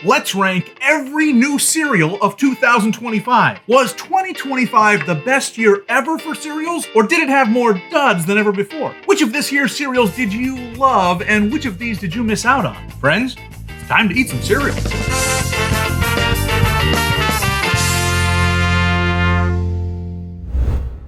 Let's rank every new cereal of 2025. Was 2025 the best year ever for cereals, or did it have more duds than ever before? Which of this year's cereals did you love, and which of these did you miss out on? Friends, it's time to eat some cereal.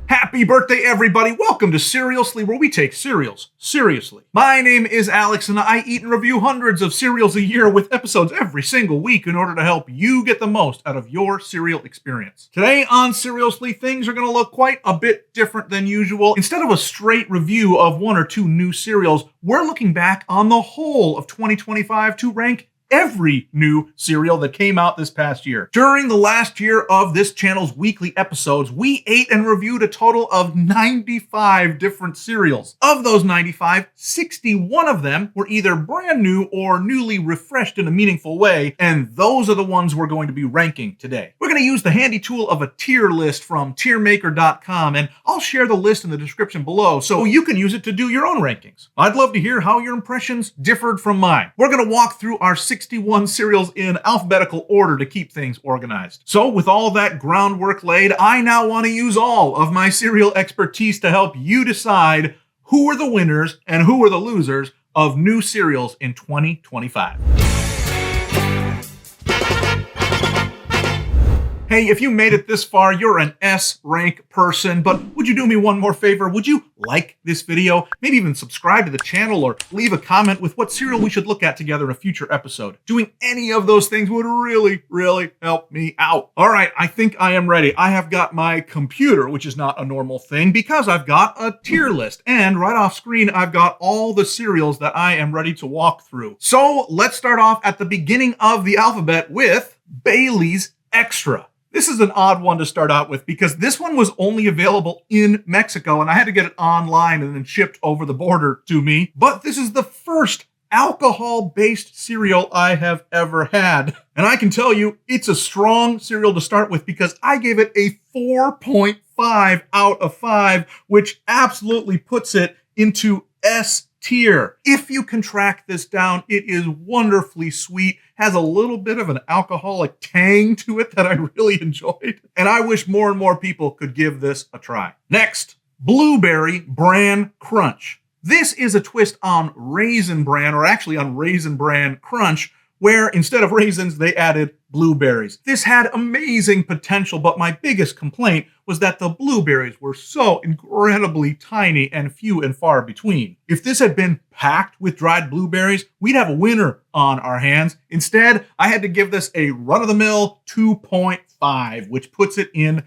Happy birthday, everybody. Welcome to Cerealsly, where we take cereals seriously. My name is Alex, and I eat and review hundreds of cereals a year with episodes every single week in order to help you get the most out of your cereal experience. Today on Cerealsly, things are going to look quite a bit different than usual. Instead of a straight review of one or two new cereals, we're looking back on the whole of 2025 to rank every new cereal that came out this past year. During the last year of this channel's weekly episodes, we ate and reviewed a total of 95 different cereals. Of those 95, 61 of them were either brand new or newly refreshed in a meaningful way, and those are the ones we're going to be ranking today. We're going to use the handy tool of a tier list from tiermaker.com, and I'll share the list in the description below so you can use it to do your own rankings. I'd love to hear how your impressions differed from mine. We're going to walk through our 61 cereals in alphabetical order to keep things organized. So with all that groundwork laid, I now want to use all of my cereal expertise to help you decide who are the winners and who are the losers of new cereals in 2025. Hey, if you made it this far, you're an S rank person, but would you do me one more favor? Would you like this video? Maybe even subscribe to the channel or leave a comment with what cereal we should look at together in a future episode. Doing any of those things would really, really help me out. All right, I think I am ready. I have got my computer, which is not a normal thing because I've got a tier list, and right off screen, I've got all the cereals that I am ready to walk through. So let's start off at the beginning of the alphabet with Bailey's Extra. This is an odd one to start out with because this one was only available in Mexico and I had to get it online and then shipped over the border to me. But this is the first alcohol-based cereal I have ever had. And I can tell you, it's a strong cereal to start with because I gave it a 4.5 out of 5, which absolutely puts it into S tier. If you can track this down, it is wonderfully sweet, has a little bit of an alcoholic tang to it that I really enjoyed, and I wish more and more people could give this a try. Next, Blueberry Bran Crunch. This is a twist on Raisin Bran, or actually on Raisin Bran Crunch, where instead of raisins, they added blueberries. This had amazing potential, but my biggest complaint was that the blueberries were so incredibly tiny and few and far between. If this had been packed with dried blueberries, we'd have a winner on our hands. Instead, I had to give this a run-of-the-mill 2.5, which puts it in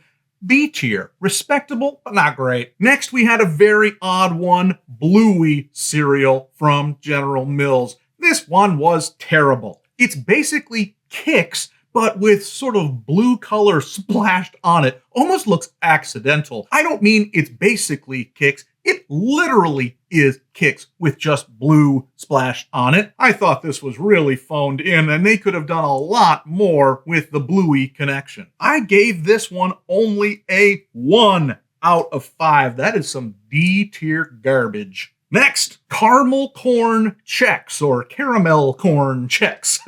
B tier. Respectable, but not great. Next, we had a very odd one, Bluey cereal from General Mills. This one was terrible. It's basically Kix, but with sort of blue color splashed on it. Almost looks accidental. I don't mean it's basically Kix. It literally is Kix with just blue splashed on it. I thought this was really phoned in, and they could have done a lot more with the Bluey connection. I gave this one only a 1 out of 5. That is some D tier garbage. Next, Caramel Corn Chex, or Caramel Corn Chex.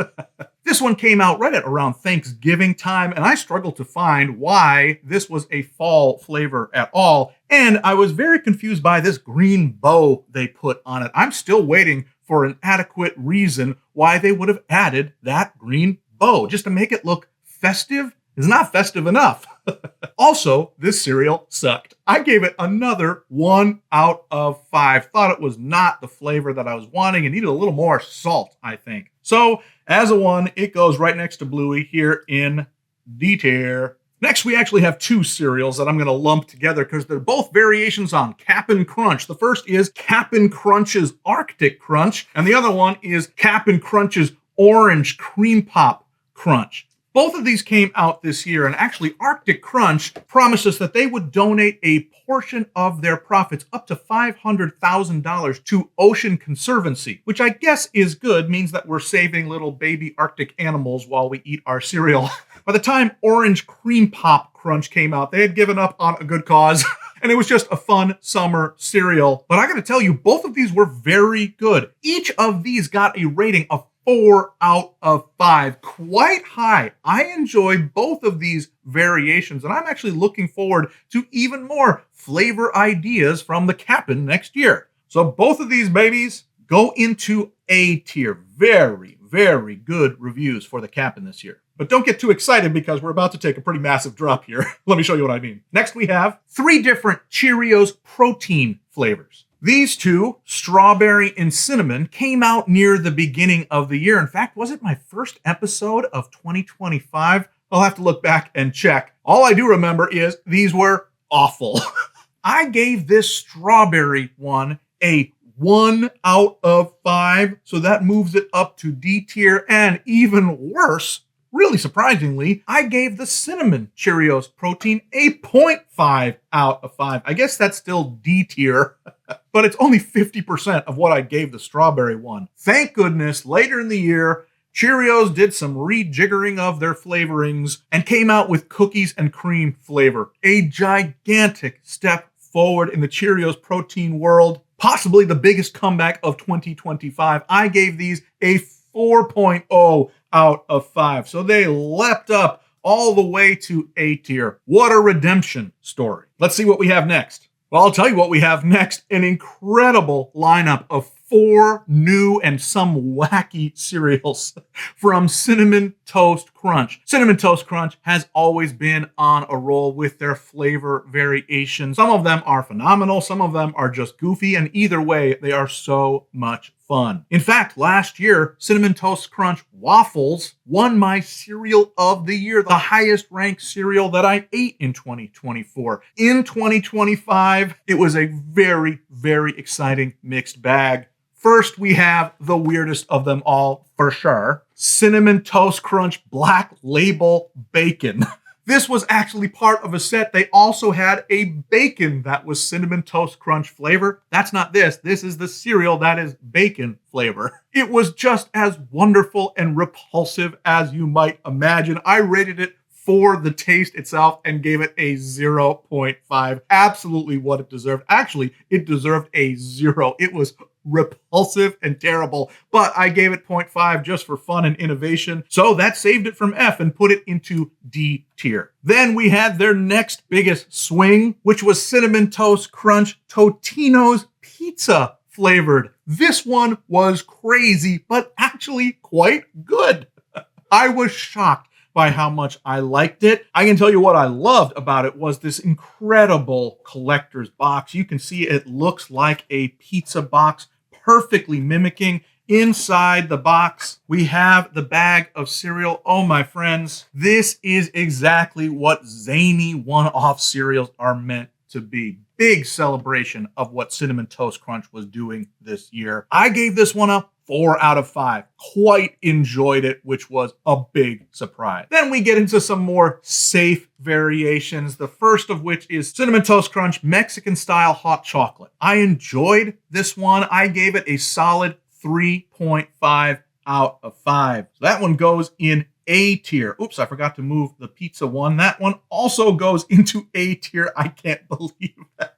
This one came out right at around Thanksgiving time, and I struggled to find why this was a fall flavor at all. And I was very confused by this green bow they put on it. I'm still waiting for an adequate reason why they would have added that green bow, just to make it look festive. It's not festive enough. Also, this cereal sucked. I gave it another 1 out of 5. Thought it was not the flavor that I was wanting and needed a little more salt, I think. So, as a 1, it goes right next to Bluey here in D tier. Next, we actually have two cereals that I'm going to lump together because they're both variations on Cap'n Crunch. The first is Cap'n Crunch's Arctic Crunch, and the other one is Cap'n Crunch's Orange Cream Pop Crunch. Both of these came out this year, and actually Arctic Crunch promised us that they would donate a portion of their profits, up to $500,000, to Ocean Conservancy, which I guess is good, means that we're saving little baby Arctic animals while we eat our cereal. By the time Orange Cream Pop Crunch came out, they had given up on a good cause. And it was just a fun summer cereal. But I gotta tell you, both of these were very good. Each of these got a rating of 4 out of 5. Quite high. I enjoy both of these variations, and I'm actually looking forward to even more flavor ideas from the Cap'n next year. So both of these babies go into A tier. Very, very good reviews for the Cap'n this year. But don't get too excited because we're about to take a pretty massive drop here. Let me show you what I mean. Next, we have 3 different Cheerios protein flavors. These two, strawberry and cinnamon, came out near the beginning of the year. In fact, was it my first episode of 2025? I'll have to look back and check. All I do remember is these were awful. I gave this strawberry one a 1 out of 5, so that moves it up to D tier, and even worse, really surprisingly, I gave the cinnamon Cheerios protein a 0.5 out of 5. I guess that's still D tier, but it's only 50% of what I gave the strawberry one. Thank goodness, later in the year, Cheerios did some rejiggering of their flavorings and came out with cookies and cream flavor. A gigantic step forward in the Cheerios protein world. Possibly the biggest comeback of 2025. I gave these a 4.0 out of 5. So they leapt up all the way to A tier. What a redemption story. Let's see what we have next. Well, I'll tell you what we have next. An incredible lineup of 4 new and some wacky cereals from Cinnamon Toast Crunch. Cinnamon Toast Crunch has always been on a roll with their flavor variations. Some of them are phenomenal. Some of them are just goofy. And either way, they are so much fun. In fact, last year, Cinnamon Toast Crunch Waffles won my cereal of the year, the highest ranked cereal that I ate in 2024. In 2025, it was a very, very exciting mixed bag. First, we have the weirdest of them all, for sure. Cinnamon Toast Crunch Black Label Bacon. This was actually part of a set. They also had a bacon that was Cinnamon Toast Crunch flavor. That's not this. This is the cereal that is bacon flavor. It was just as wonderful and repulsive as you might imagine. I rated it for the taste itself and gave it a 0.5. Absolutely what it deserved. Actually, it deserved a 0. It was repulsive and terrible, but I gave it 0.5 just for fun and innovation. So that saved it from F and put it into D tier. Then we had their next biggest swing, which was Cinnamon Toast Crunch Totino's Pizza flavored. This one was crazy, but actually quite good. I was shocked by how much I liked it. I can tell you what I loved about it was this incredible collector's box. You can see it looks like a pizza box, perfectly mimicking. Inside the box, we have the bag of cereal. Oh, my friends, this is exactly what zany one-off cereals are meant to be. Big celebration of what Cinnamon Toast Crunch was doing this year. I gave this one a 4 out of 5. Quite enjoyed it, which was a big surprise. Then we get into some more safe variations. The first of which is Cinnamon Toast Crunch Mexican Style Hot Chocolate. I enjoyed this one. I gave it a solid 3.5 out of 5. So that one goes in A tier. Oops, I forgot to move the pizza one. That one also goes into A tier. I can't believe that.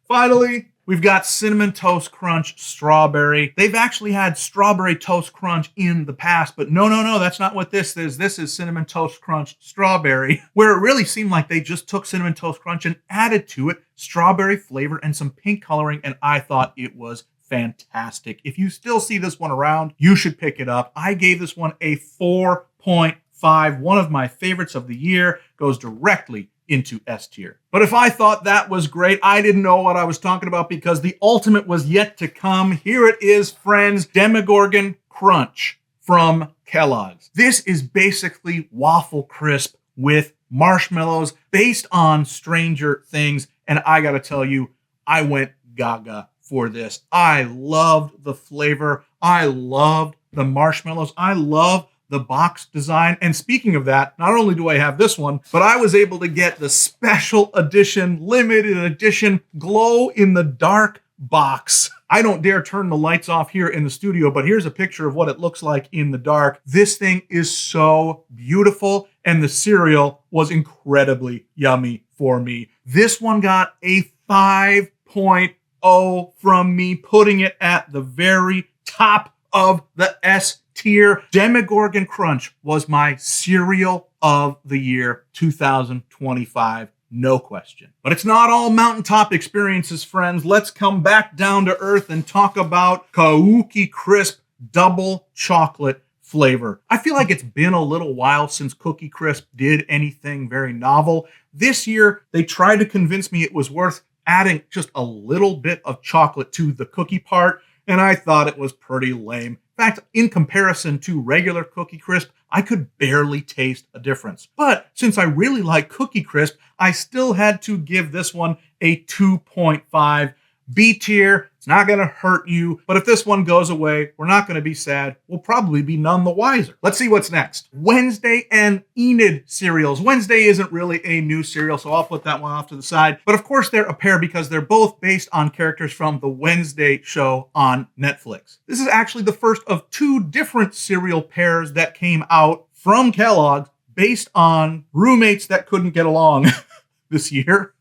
Finally, we've got Cinnamon Toast Crunch Strawberry. They've actually had Strawberry Toast Crunch in the past, but no, that's not what this is. This is Cinnamon Toast Crunch Strawberry, where it really seemed like they just took Cinnamon Toast Crunch and added to it strawberry flavor and some pink coloring, and I thought it was fantastic. If you still see this one around, you should pick it up. I gave this one a 4.5. One of my favorites of the year, goes directly into S tier. But if I thought that was great, I didn't know what I was talking about because the ultimate was yet to come. Here it is, friends, Demogorgon Crunch from Kellogg's. This is basically waffle crisp with marshmallows based on Stranger Things. And I gotta tell you, I went gaga for this. I loved the flavor. I loved the marshmallows. I love the box design. And speaking of that, not only do I have this one, but I was able to get the special edition, limited edition, glow in the dark box. I don't dare turn the lights off here in the studio, but here's a picture of what it looks like in the dark. This thing is so beautiful, and the cereal was incredibly yummy for me. This one got a 5.0 from me, putting it at the very top of the S tier. Demogorgon Crunch was my cereal of the year 2025. No question. But it's not all mountaintop experiences, friends. Let's come back down to earth and talk about Cookie Crisp double chocolate flavor. I feel like it's been a little while since Cookie Crisp did anything very novel. This year, they tried to convince me it was worth adding just a little bit of chocolate to the cookie part, and I thought it was pretty lame. In fact, in comparison to regular Cookie Crisp, I could barely taste a difference. But since I really like Cookie Crisp, I still had to give this one a 2.5. B tier. It's not going to hurt you, but if this one goes away, we're not going to be sad. We'll probably be none the wiser. Let's see what's next. Wednesday and Enid cereals. Wednesday isn't really a new cereal, so I'll put that one off to the side. But of course, they're a pair because they're both based on characters from the Wednesday show on Netflix. This is actually the first of two different cereal pairs that came out from Kellogg's based on roommates that couldn't get along this year.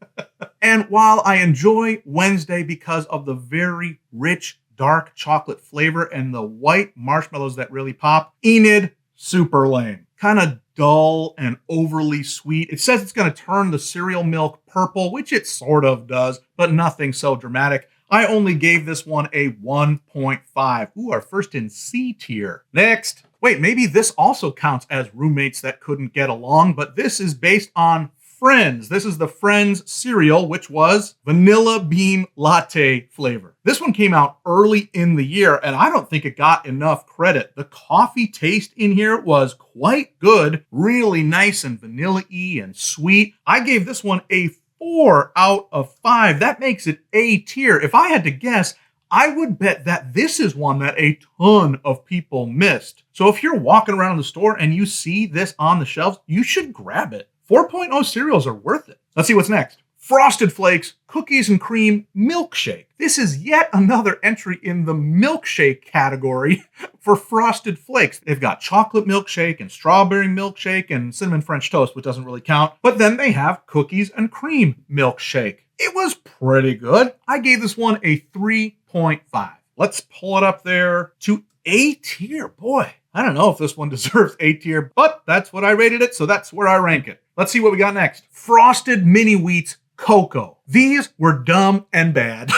And while I enjoy Wednesday because of the very rich, dark chocolate flavor and the white marshmallows that really pop, Enid, super lame. Kind of dull and overly sweet. It says it's going to turn the cereal milk purple, which it sort of does, but nothing so dramatic. I only gave this one a 1.5. Ooh, our first in C tier. Next. Wait, maybe this also counts as roommates that couldn't get along, but this is based on Friends. This is the Friends cereal, which was vanilla bean latte flavor. This one came out early in the year, and I don't think it got enough credit. The coffee taste in here was quite good, really nice and vanilla-y and sweet. I gave this one a 4 out of 5. That makes it A tier. If I had to guess, I would bet that this is one that a ton of people missed. So if you're walking around the store and you see this on the shelves, you should grab it. 4.0 cereals are worth it. Let's see what's next. Frosted Flakes Cookies and Cream Milkshake. This is yet another entry in the milkshake category for Frosted Flakes. They've got chocolate milkshake and strawberry milkshake and cinnamon French toast, which doesn't really count. But then they have cookies and cream milkshake. It was pretty good. I gave this one a 3.5. Let's pull it up there to A tier. Boy, I don't know if this one deserves A tier, but that's what I rated it, so that's where I rank it. Let's see what we got next. Frosted Mini Wheats Cocoa. These were dumb and bad.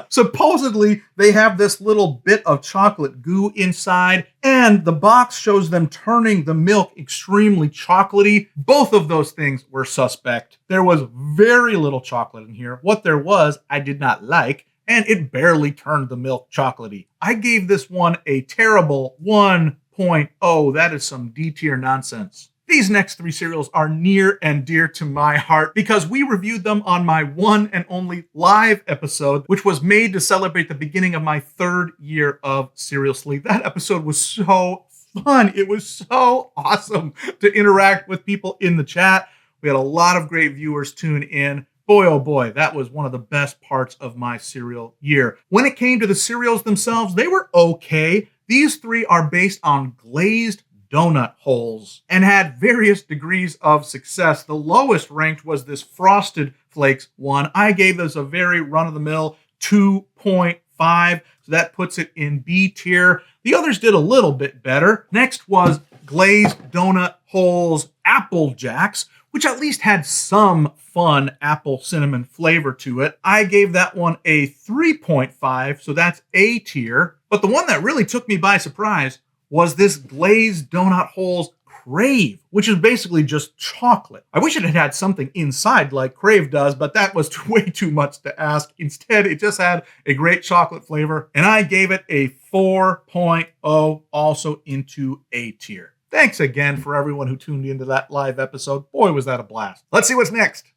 Supposedly, they have this little bit of chocolate goo inside, and the box shows them turning the milk extremely chocolatey. Both of those things were suspect. There was very little chocolate in here. What there was, I did not like, and it barely turned the milk chocolatey. I gave this one a terrible 1.0. That is some D tier nonsense. These next three cereals are near and dear to my heart because we reviewed them on my one and only live episode, which was made to celebrate the beginning of my 3rd year of Cerealsly. That episode was so fun. It was so awesome to interact with people in the chat. We had a lot of great viewers tune in. Boy, oh boy, that was one of the best parts of my cereal year. When it came to the cereals themselves, they were okay. These three are based on glazed donut holes and had various degrees of success. The lowest ranked was this Frosted Flakes one. I gave this a very run-of-the-mill 2.5, so that puts it in B tier. The others did a little bit better. Next was Glazed Donut Holes Apple Jacks, which at least had some fun apple cinnamon flavor to it. I gave that one a 3.5, so that's A tier. But the one that really took me by surprise was this Glazed Donut Holes Crave, which is basically just chocolate. I wish it had had something inside like Crave does, but that was way too much to ask. Instead, it just had a great chocolate flavor, and I gave it a 4.0, also into A tier. Thanks again for everyone who tuned into that live episode. Boy, was that a blast. Let's see what's next.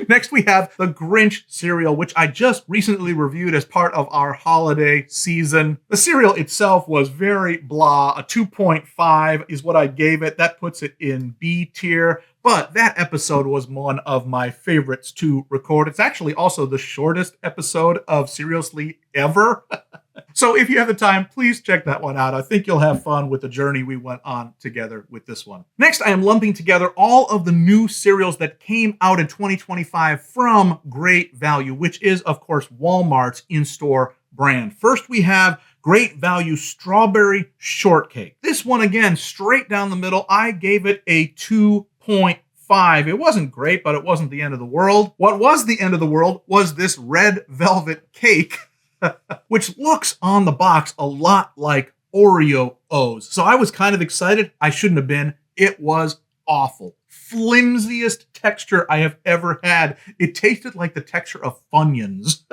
Next, we have the Grinch cereal, which I just recently reviewed as part of our holiday season. The cereal itself was very blah. A 2.5 is what I gave it. That puts it in B tier. But that episode was one of my favorites to record. It's actually also the shortest episode of Cerealsly ever. So if you have the time, please check that one out. I think you'll have fun with the journey we went on together with this one. Next, I am lumping together all of the new cereals that came out in 2025 from Great Value, which is, of course, Walmart's in-store brand. First, we have Great Value Strawberry Shortcake. This one, again, straight down the middle, I gave it a 2.5. It wasn't great, but it wasn't the end of the world. What was the end of the world was this red velvet cake, which looks on the box a lot like Oreo O's. So I was kind of excited. I shouldn't have been. It was awful. Flimsiest texture I have ever had. It tasted like the texture of Funyuns.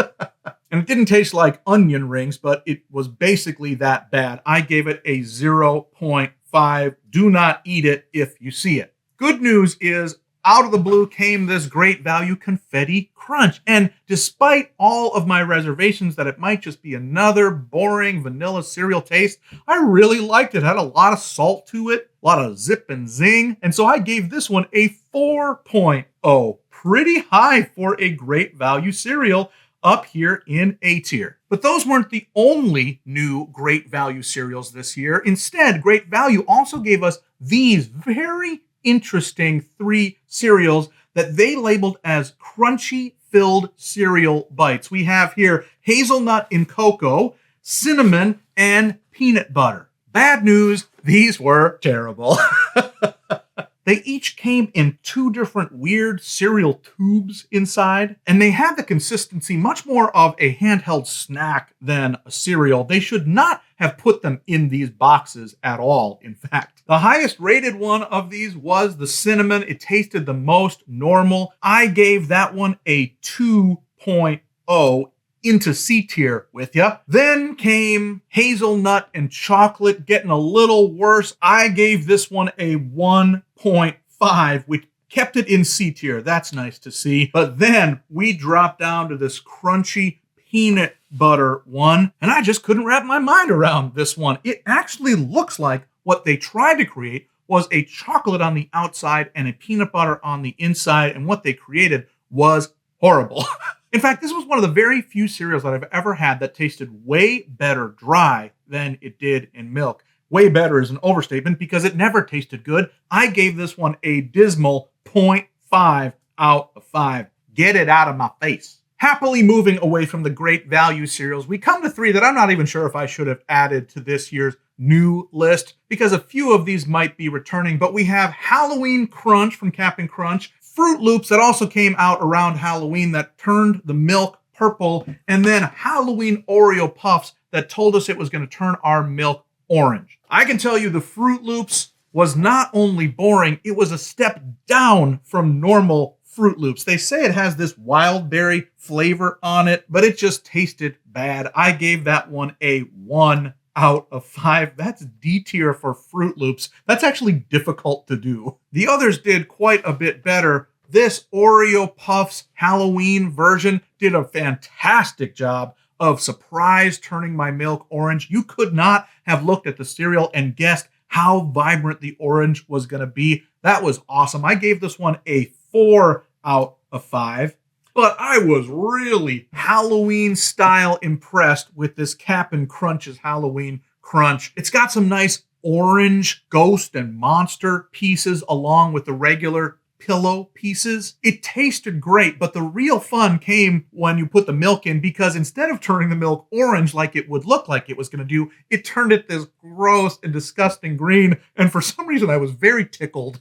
And it didn't taste like onion rings, but it was basically that bad. I gave it a 0.5. Do not eat it if you see it. Good news is, out of the blue came this Great Value Confetti Crunch. And despite all of my reservations that it might just be another boring vanilla cereal taste, I really liked it. It had a lot of salt to it, a lot of zip and zing. And so I gave this one a 4.0. Pretty high for a Great Value cereal, up here in A tier. But those weren't the only new Great Value cereals this year. Instead, Great Value also gave us these very interesting 3 cereals that they labeled as crunchy filled cereal bites. We have here hazelnut and cocoa, cinnamon, and peanut butter. Bad news, these were terrible. They each came in 2 different weird cereal tubes inside, and they had the consistency much more of a handheld snack than a cereal. They should not have put them in these boxes at all, in fact. The highest rated one of these was the cinnamon. It tasted the most normal. I gave that one a 2.0 into C tier with ya. Then came hazelnut and chocolate, getting a little worse. I gave this one a 1.5, which kept it in C tier. That's nice to see. But then we dropped down to this crunchy peanut butter one, and I just couldn't wrap my mind around this one. It actually looks like what they tried to create was a chocolate on the outside and a peanut butter on the inside, and what they created was horrible. In fact, this was one of the very few cereals that I've ever had that tasted way better dry than it did in milk. Way better is an overstatement because it never tasted good. I gave this one a dismal 0.5 out of 5. Get it out of my face. Happily moving away from the Great Value cereals, we come to 3 that I'm not even sure if I should have added to this year's new list, because a few of these might be returning, but we have Halloween Crunch from Cap'n Crunch, Fruit Loops that also came out around Halloween that turned the milk purple, and then Halloween Oreo Puffs that told us it was going to turn our milk orange. I can tell you the Fruit Loops was not only boring, it was a step down from normal Fruit Loops. They say it has this wild berry flavor on it, but it just tasted bad. I gave that one a 1 out of 5. That's D tier for Fruit Loops. That's actually difficult to do. The others did quite a bit better. This Oreo Puffs Halloween version did a fantastic job of surprise turning my milk orange. You could not have looked at the cereal and guessed how vibrant the orange was going to be. That was awesome. I gave this one a 4 out of 5. But I was really Halloween style impressed with this Cap'n Crunch's Halloween Crunch. It's got some nice orange ghost and monster pieces along with the regular pillow pieces. It tasted great, but the real fun came when you put the milk in, because instead of turning the milk orange like it would look like it was going to do, it turned it this gross and disgusting green. And for some reason, I was very tickled.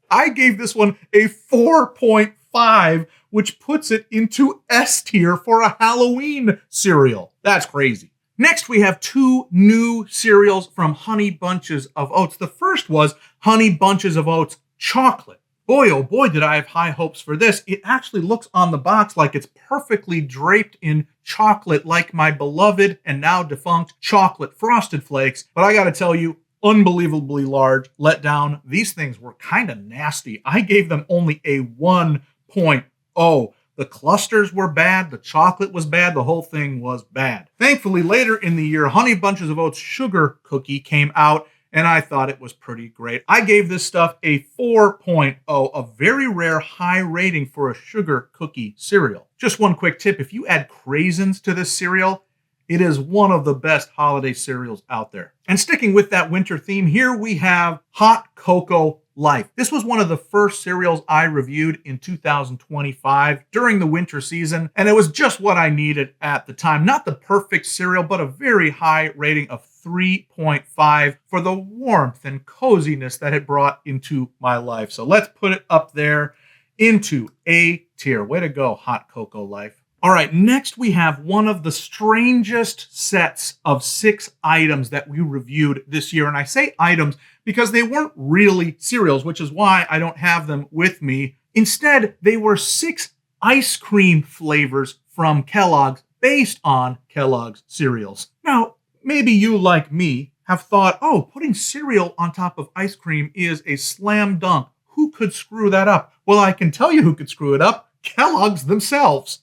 I gave this one a 4.5, which puts it into S tier for a Halloween cereal. That's crazy. Next, we have 2 new cereals from Honey Bunches of Oats. The first was Honey Bunches of Oats Chocolate. Boy, oh boy, did I have high hopes for this. It actually looks on the box like it's perfectly draped in chocolate, like my beloved and now defunct chocolate Frosted Flakes. But I gotta tell you, unbelievably large letdown. These things were kind of nasty. I gave them only a 1.0. The clusters were bad. The chocolate was bad. The whole thing was bad. Thankfully, later in the year, Honey Bunches of Oats Sugar Cookie came out, and I thought it was pretty great. I gave this stuff a 4.0, a very rare high rating for a sugar cookie cereal. Just one quick tip, if you add craisins to this cereal, it is one of the best holiday cereals out there. And sticking with that winter theme, here we have Hot Cocoa life. This was one of the first cereals I reviewed in 2025 during the winter season, and it was just what I needed at the time. Not the perfect cereal, but a very high rating of 3.5 for the warmth and coziness that it brought into my life. So let's put it up there into A tier. Way to go, Hot Cocoa Life. All right, next we have one of the strangest sets of 6 items that we reviewed this year. And I say items because they weren't really cereals, which is why I don't have them with me. Instead, they were 6 ice cream flavors from Kellogg's based on Kellogg's cereals. Now, maybe you, like me, have thought, oh, putting cereal on top of ice cream is a slam dunk. Who could screw that up? Well, I can tell you who could screw it up. Kellogg's themselves.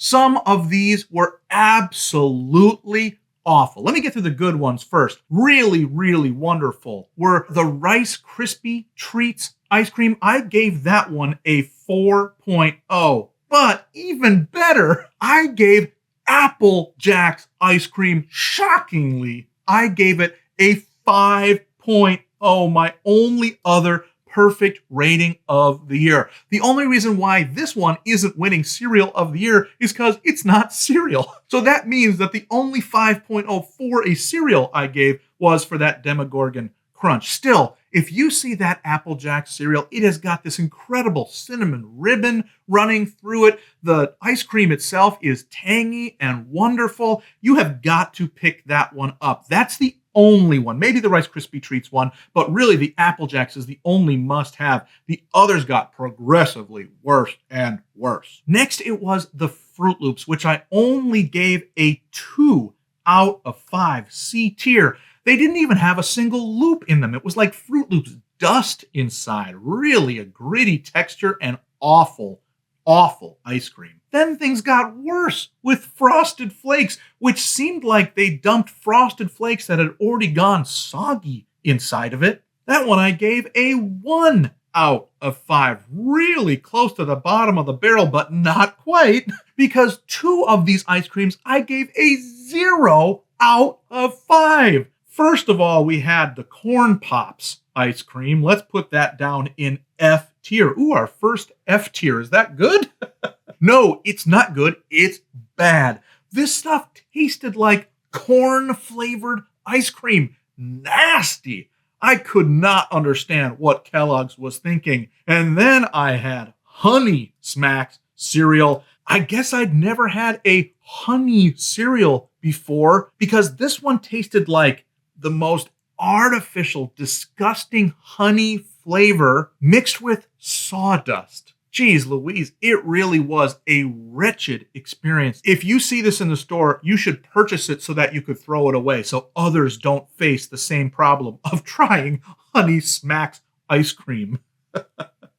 Some of these were absolutely awful. Let me get through the good ones first. Really, really wonderful were the Rice Krispie Treats ice cream. I gave that one a 4.0. But even better, I gave Apple Jacks ice cream, shockingly, I gave it a 5.0, my only other perfect rating of the year. The only reason why this one isn't winning cereal of the year is because it's not cereal. So that means that the only 5.0 for a cereal I gave was for that Demogorgon Crunch. Still, if you see that Apple Jack cereal, it has got this incredible cinnamon ribbon running through it. The ice cream itself is tangy and wonderful. You have got to pick that one up. That's the only one. Maybe the Rice Krispie Treats one, but really the Apple Jacks is the only must-have. The others got progressively worse and worse. Next, it was the Fruit Loops, which I only gave a 2 out of 5, C tier. They didn't even have a single loop in them. It was like Fruit Loops dust inside. Really a gritty texture and awful, awful ice cream. Then things got worse with Frosted Flakes, which seemed like they dumped Frosted Flakes that had already gone soggy inside of it. That one I gave a 1 out of 5. Really close to the bottom of the barrel, but not quite, because 2 of these ice creams I gave a 0 out of 5. First of all, we had the Corn Pops ice cream. Let's put that down in F tier. Ooh, our first F tier. Is that good? No, it's not good. It's bad. This stuff tasted like corn-flavored ice cream. Nasty. I could not understand what Kellogg's was thinking. And then I had Honey Smacks cereal. I guess I'd never had a honey cereal before because this one tasted like the most artificial, disgusting honey flavor mixed with sawdust. Jeez Louise, it really was a wretched experience. If you see this in the store, you should purchase it so that you could throw it away so others don't face the same problem of trying Honey Smacks ice cream.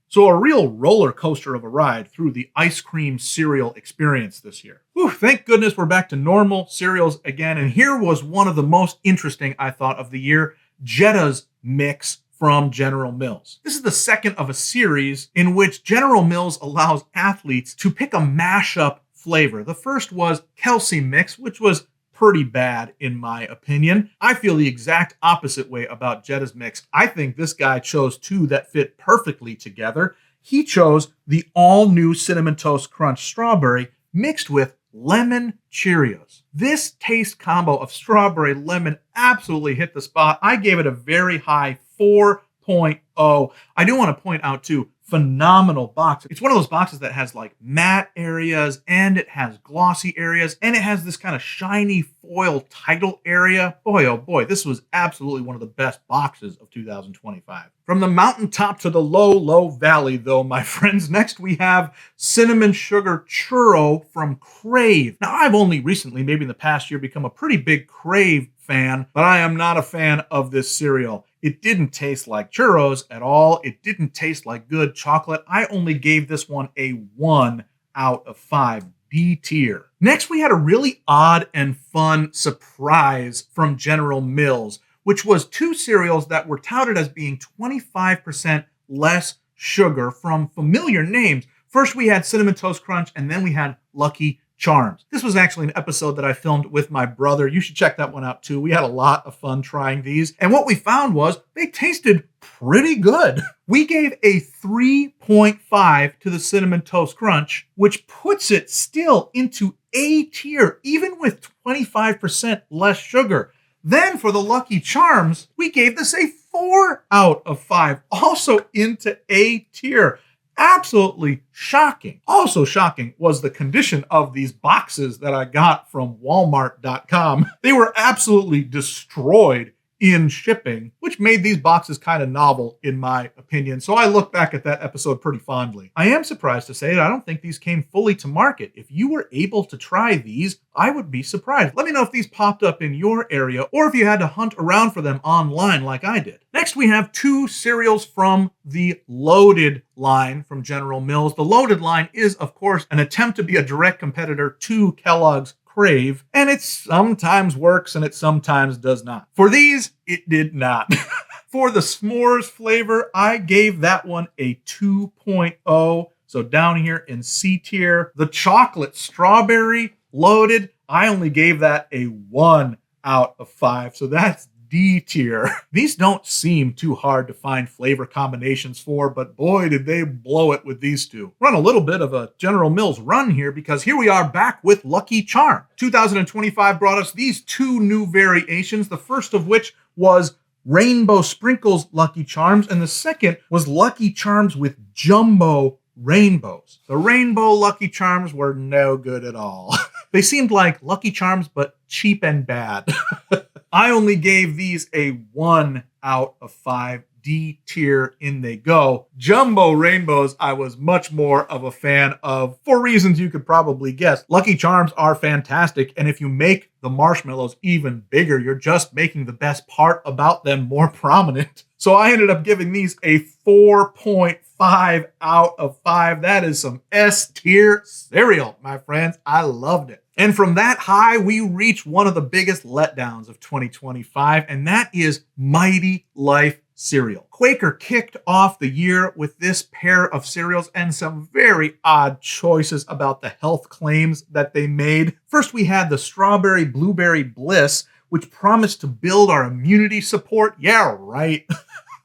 So a real roller coaster of a ride through the ice cream cereal experience this year. Whew, thank goodness we're back to normal cereals again. And here was one of the most interesting, I thought, of the year, Jetta's Mix from General Mills. This is the second of a series in which General Mills allows athletes to pick a mashup flavor. The first was Kelsey Mix, which was pretty bad in my opinion. I feel the exact opposite way about Jetta's Mix. I think this guy chose 2 that fit perfectly together. He chose the all-new Cinnamon Toast Crunch Strawberry mixed with lemon Cheerios. This taste combo of strawberry lemon absolutely hit the spot. I gave it a very high 4.0. I do want to point out too, phenomenal box. It's one of those boxes that has like matte areas and it has glossy areas and it has this kind of shiny foil title area. Boy, oh boy, this was absolutely one of the best boxes of 2025. From the mountaintop to the low, low valley though, my friends, next we have Cinnamon Sugar Churro from Crave. Now I've only recently, maybe in the past year, become a pretty big Crave fan, but I am not a fan of this cereal. It didn't taste like churros at all. It didn't taste like good chocolate. I only gave this one a 1 out of 5, B tier. Next, we had a really odd and fun surprise from General Mills, which was 2 cereals that were touted as being 25% less sugar from familiar names. First, we had Cinnamon Toast Crunch, and then we had Lucky Charms. This was actually an episode that I filmed with my brother. You should check that one out too. We had a lot of fun trying these. And what we found was they tasted pretty good. We gave a 3.5 to the Cinnamon Toast Crunch, which puts it still into A tier, even with 25% less sugar. Then for the Lucky Charms, we gave this a 4 out of 5, also into A tier. Absolutely shocking. Also shocking was the condition of these boxes that I got from Walmart.com. They were absolutely destroyed in shipping, which made these boxes kind of novel in my opinion. So I look back at that episode pretty fondly. I am surprised to say that I don't think these came fully to market. If you were able to try these, I would be surprised. Let me know if these popped up in your area or if you had to hunt around for them online like I did. Next, we have 2 cereals from the Loaded line from General Mills. The Loaded line is, of course, an attempt to be a direct competitor to Kellogg's Crave, and it sometimes works and it sometimes does not. For these, it did not. For the s'mores flavor, I gave that one a 2.0. So down here in C tier. The chocolate strawberry Loaded, I only gave that a 1 out of 5. So that's D tier. These don't seem too hard to find flavor combinations for, but boy, did they blow it with these two. We're on a little bit of a General Mills run here because here we are back with Lucky Charm. 2025 brought us these 2 new variations, the first of which was Rainbow Sprinkles Lucky Charms, and the second was Lucky Charms with Jumbo Rainbows. The Rainbow Lucky Charms were no good at all. They seemed like Lucky Charms, but cheap and bad. I only gave these a 1 out of 5. D tier, in they go. Jumbo Rainbows, I was much more of a fan of, for reasons you could probably guess. Lucky Charms are fantastic, and if you make the marshmallows even bigger, you're just making the best part about them more prominent. So I ended up giving these a 4.5 out of 5. That is some S tier cereal, my friends. I loved it. And from that high, we reach one of the biggest letdowns of 2025, and that is Mighty Life cereal. Quaker kicked off the year with this pair of cereals and some very odd choices about the health claims that they made. First, we had the Strawberry Blueberry Bliss, which promised to build our immunity support. Yeah, right.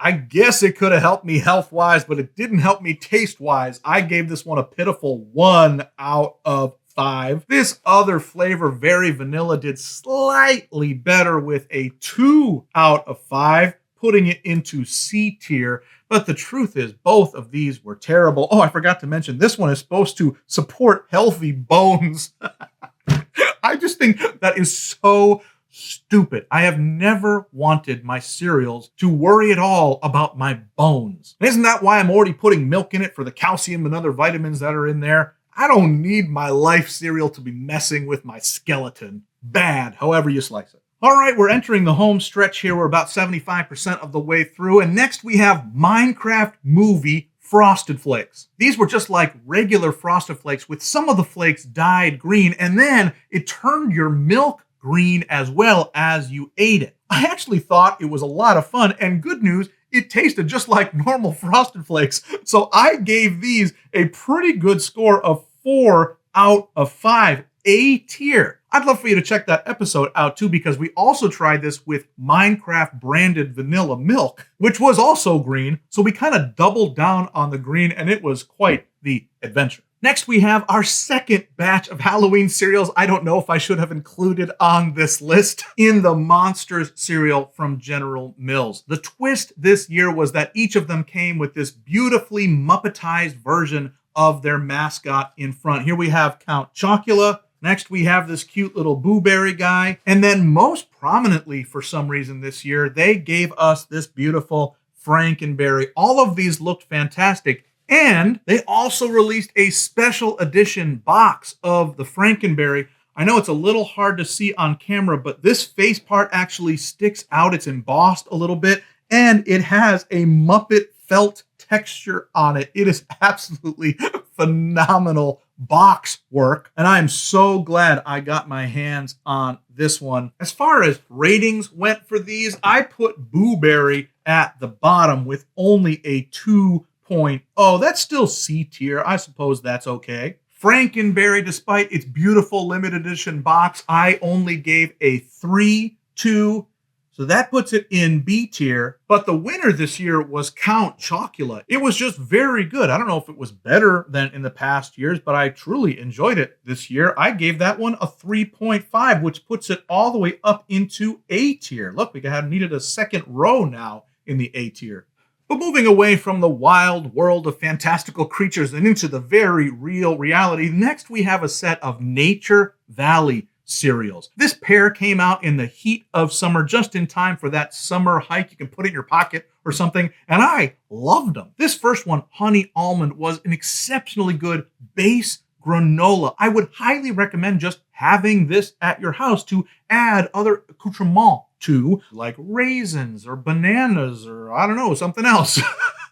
I guess it could have helped me health-wise, but it didn't help me taste-wise. I gave this one a pitiful 1 out of 5. This other flavor, Very Vanilla, did slightly better with a 2 out of 5. Putting it into C tier, but the truth is both of these were terrible. Oh, I forgot to mention, this one is supposed to support healthy bones. I just think that is so stupid. I have never wanted my cereals to worry at all about my bones. And isn't that why I'm already putting milk in it for the calcium and other vitamins that are in there? I don't need my Life cereal to be messing with my skeleton. Bad, however you slice it. All right, we're entering the home stretch here. We're about 75% of the way through. And next we have Minecraft Movie Frosted Flakes. These were just like regular Frosted Flakes with some of the flakes dyed green, and then it turned your milk green as well as you ate it. I actually thought it was a lot of fun, and good news, it tasted just like normal Frosted Flakes. So I gave these a pretty good score of 4 out of 5. A tier. I'd love for you to check that episode out too, because we also tried this with Minecraft branded vanilla milk, which was also green. So we kind of doubled down on the green, and it was quite the adventure. Next, we have our second batch of Halloween cereals. I don't know if I should have included on this list in the Monsters cereal from General Mills. The twist this year was that each of them came with this beautifully Muppetized version of their mascot in front. Here we have Count Chocula. Next, we have this cute little Boo Berry guy. And then most prominently, for some reason this year, they gave us this beautiful Frankenberry. All of these looked fantastic. And they also released a special edition box of the Frankenberry. I know it's a little hard to see on camera, but this face part actually sticks out. It's embossed a little bit, and it has a Muppet felt texture on it. It is absolutely phenomenal box work, and I am so glad I got my hands on this one. As far as ratings went for these, I put Boo Berry at the bottom with only a 2.0. That's still C tier. I suppose that's okay. Frankenberry, despite its beautiful limited edition box, I only gave a 3-2. So that puts it in B tier. But the winner this year was Count Chocula. It was just very good. I don't know if it was better than in the past years, but I truly enjoyed it this year. I gave that one a 3.5, which puts it all the way up into A tier. Look, we needed a second row now in the A tier. But moving away from the wild world of fantastical creatures and into the very real reality, next we have a set of Nature Valley cereals. This pair came out in the heat of summer, just in time for that summer hike. You can put it in your pocket or something, and I loved them. This first one, Honey Almond, was an exceptionally good base granola. I would highly recommend just having this at your house to add other accoutrements to, like raisins or bananas or I don't know, something else.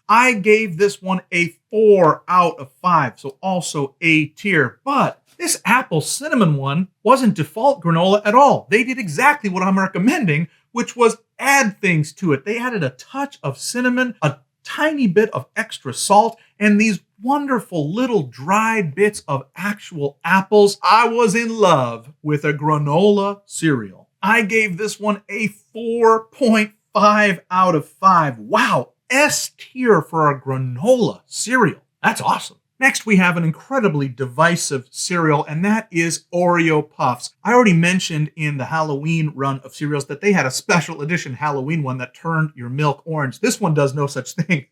I gave this one a 4 out of 5, so also A tier. But this apple cinnamon one wasn't default granola at all. They did exactly what I'm recommending, which was add things to it. They added a touch of cinnamon, a tiny bit of extra salt, and these wonderful little dried bits of actual apples. I was in love with a granola cereal. I gave this one a 4.5 out of 5. Wow, S tier for a granola cereal. That's awesome. Next, we have an incredibly divisive cereal, and that is Oreo Puffs. I already mentioned in the Halloween run of cereals that they had a special edition Halloween one that turned your milk orange. This one does no such thing.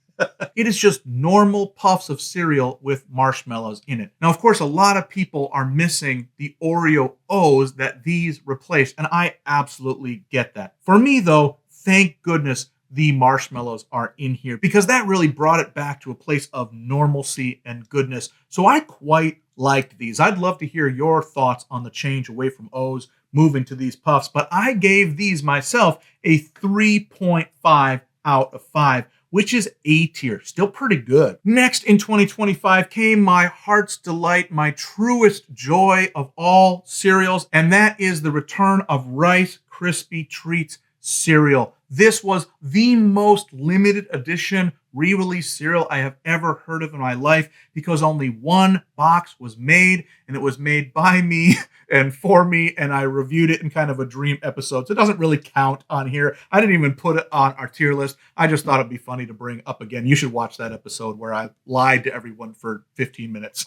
It is just normal puffs of cereal with marshmallows in it. Now, of course, a lot of people are missing the Oreo O's that these replaced, and I absolutely get that. For me, though, thank goodness the marshmallows are in here, because that really brought it back to a place of normalcy and goodness. So I quite liked these. I'd love to hear your thoughts on the change away from O's, moving to these puffs, but I gave these myself a 3.5 out of 5, which is A tier. Still pretty good. Next in 2025 came my heart's delight, my truest joy of all cereals, and that is the return of Rice Krispie Treats cereal. This was the most limited edition re-release cereal I have ever heard of in my life, because only one box was made, and it was made by me and for me, and I reviewed it in kind of a dream episode, so it doesn't really count on here. I didn't even put it on our tier list. I just thought it'd be funny to bring up again. You should watch that episode where I lied to everyone for 15 minutes.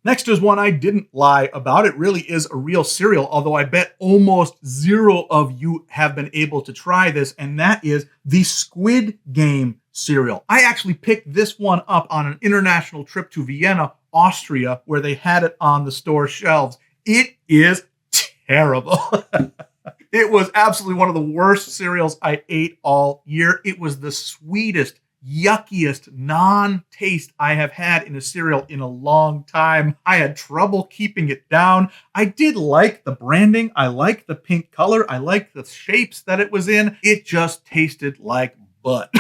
Next is one I didn't lie about. It really is a real cereal, although I bet almost zero of you have been able to try this, and that is the Squid Game cereal. I actually picked this one up on an international trip to Vienna, Austria, where they had it on the store shelves. It is terrible. It was absolutely one of the worst cereals I ate all year. It was the sweetest, yuckiest non-taste I have had in a cereal in a long time. I had trouble keeping it down. I did like the branding. I liked the pink color. I liked the shapes that it was in. It just tasted like butt.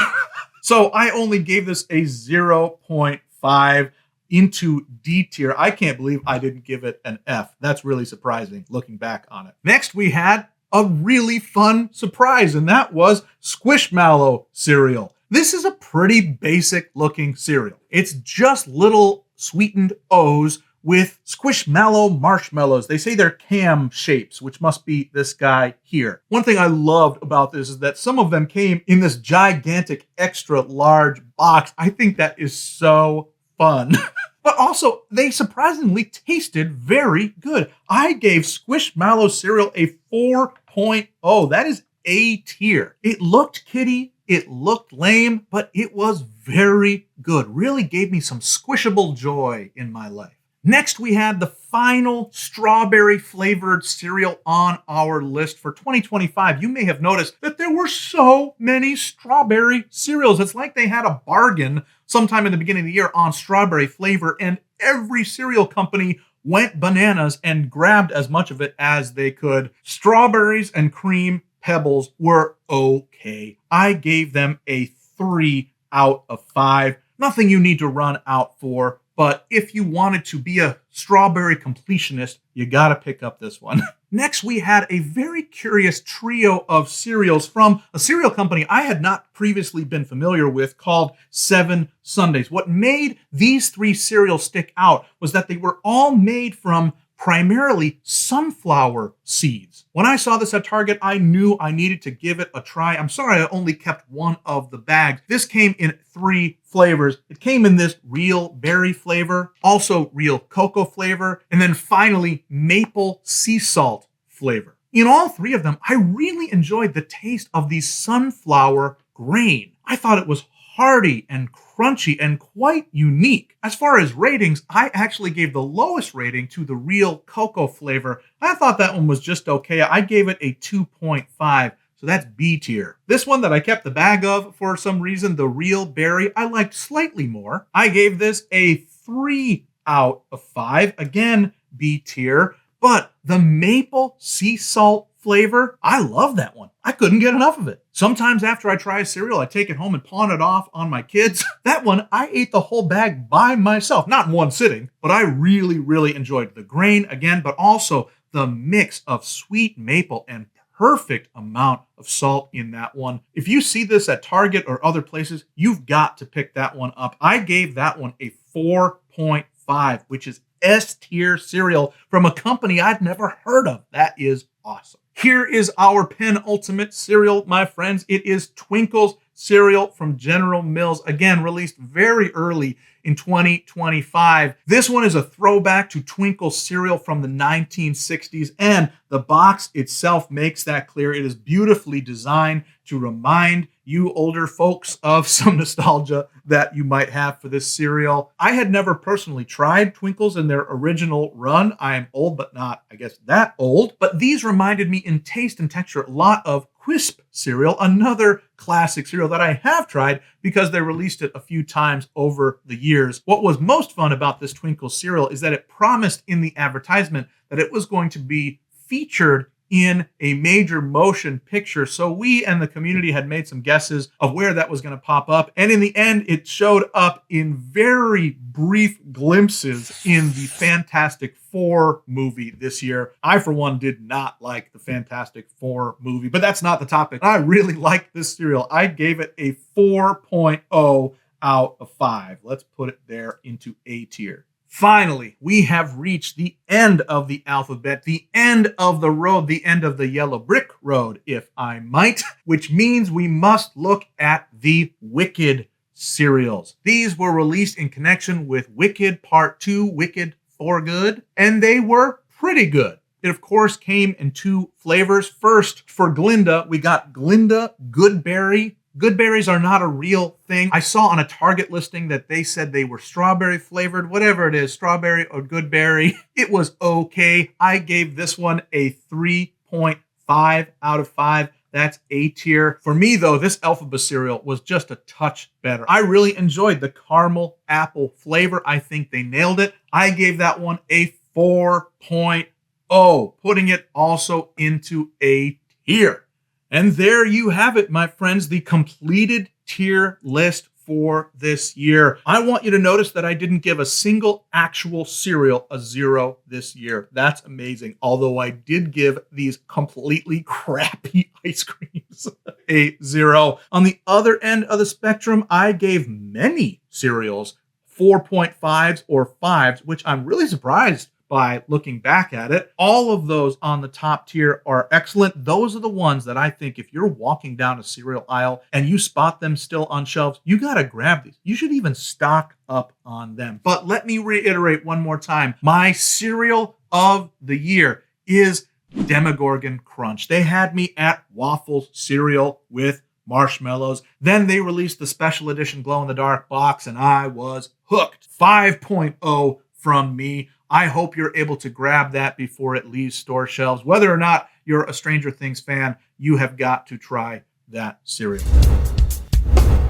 So I only gave this a 0.5 into D tier. I can't believe I didn't give it an F. That's really surprising looking back on it. Next, we had a really fun surprise, and that was Squishmallow cereal. This is a pretty basic looking cereal. It's just little sweetened O's with Squishmallow marshmallows. They say they're cam shapes, which must be this guy here. One thing I loved about this is that some of them came in this gigantic extra large box. I think that is so fun. But also, they surprisingly tasted very good. I gave Squishmallow cereal a 4.0. That is A tier. It looked kiddie. It looked lame, but it was very good. Really gave me some squishable joy in my life. Next, we had the final strawberry flavored cereal on our list for 2025. You may have noticed that there were so many strawberry cereals. It's like they had a bargain sometime in the beginning of the year on strawberry flavor, and every cereal company went bananas and grabbed as much of it as they could. Strawberries and cream Pebbles were okay. I gave them a 3 out of 5. Nothing you need to run out for, but if you wanted to be a strawberry completionist, you gotta pick up this one. Next, we had a very curious trio of cereals from a cereal company I had not previously been familiar with called 7 Sundays. What made these 3 cereals stick out was that they were all made from primarily sunflower seeds. When I saw this at Target, I knew I needed to give it a try. I'm sorry I only kept one of the bags. This came in 3 flavors. It came in this real berry flavor, also real cocoa flavor, and then finally maple sea salt flavor. In all 3 of them, I really enjoyed the taste of the sunflower grain. I thought it was hearty and crunchy and quite unique. As far as ratings, I actually gave the lowest rating to the real cocoa flavor. I thought that one was just okay. I gave it a 2.5. So that's B tier. This one that I kept the bag of for some reason, the real berry, I liked slightly more. I gave this a 3 out of 5. Again, B tier. But the maple sea salt flavor, I love that one. I couldn't get enough of it. Sometimes after I try a cereal, I take it home and pawn it off on my kids. That one, I ate the whole bag by myself, not in one sitting, but I really, really enjoyed the grain again, but also the mix of sweet maple and perfect amount of salt in that one. If you see this at Target or other places, you've got to pick that one up. I gave that one a 4.5, which is S tier cereal from a company I'd never heard of. That is awesome. Here is our penultimate cereal, my friends. It is Twinkle's cereal from General Mills. Again, released very early in 2025. This one is a throwback to Twinkle cereal from the 1960s, and the box itself makes that clear. It is beautifully designed to remind you older folks of some nostalgia that you might have for this cereal. I had never personally tried Twinkles in their original run. I am old, but not, I guess, that old. But these reminded me in taste and texture a lot of Quisp cereal, another classic cereal that I have tried because they released it a few times over the years. What was most fun about this Twinkle cereal is that it promised in the advertisement that it was going to be featured in a major motion picture. So we and the community had made some guesses of where that was going to pop up. And in the end, it showed up in very brief glimpses in the Fantastic Four movie this year. I, for one, did not like the Fantastic Four movie, but that's not the topic. I really liked this cereal. I gave it a 4.0 out of 5. Let's put it there into A tier. Finally, we have reached the end of the alphabet, the end of the road, the end of the yellow brick road, if I might, which means we must look at the Wicked cereals. These were released in connection with Wicked Part 2, Wicked for Good, and they were pretty good. It, of course, came in 2 flavors. First, for Glinda, we got Glinda Goodberry. Goodberries are not a real thing. I saw on a Target listing that they said they were strawberry flavored, whatever it is, strawberry or goodberry. It was okay. I gave this one a 3.5 out of 5. That's A tier. For me, though, this Alphaba cereal was just a touch better. I really enjoyed the caramel apple flavor. I think they nailed it. I gave that one a 4.0, putting it also into A tier. And there you have it, my friends, the completed tier list for this year. I want you to notice that I didn't give a single actual cereal a 0 this year. That's amazing. Although I did give these completely crappy ice creams a 0. On the other end of the spectrum, I gave many cereals 4.5s or 5s, which I'm really surprised by looking back at it. All of those on the top tier are excellent. Those are the ones that I think if you're walking down a cereal aisle and you spot them still on shelves, you got to grab these. You should even stock up on them. But let me reiterate one more time. My cereal of the year is Demogorgon Crunch. They had me at waffle cereal with marshmallows. Then they released the special edition glow-in-the-dark box and I was hooked. 5.0 from me. I hope you're able to grab that before it leaves store shelves. Whether or not you're a Stranger Things fan, you have got to try that cereal.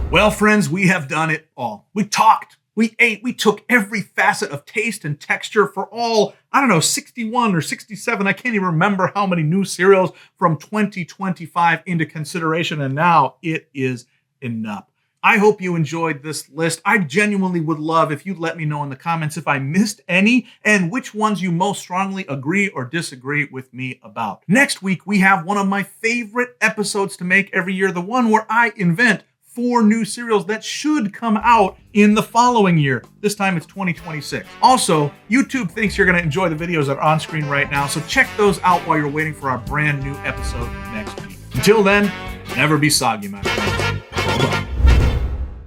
Well, friends, we have done it all. We talked, we ate, we took every facet of taste and texture for all, 61 or 67. I can't even remember how many new cereals from 2025 into consideration. And now it is enough. I hope you enjoyed this list. I genuinely would love if you'd let me know in the comments if I missed any and which ones you most strongly agree or disagree with me about. Next week, we have one of my favorite episodes to make every year, the one where I invent 4 new cereals that should come out in the following year. This time it's 2026. Also, YouTube thinks you're going to enjoy the videos that are on screen right now, so check those out while you're waiting for our brand new episode next week. Until then, never be soggy, man.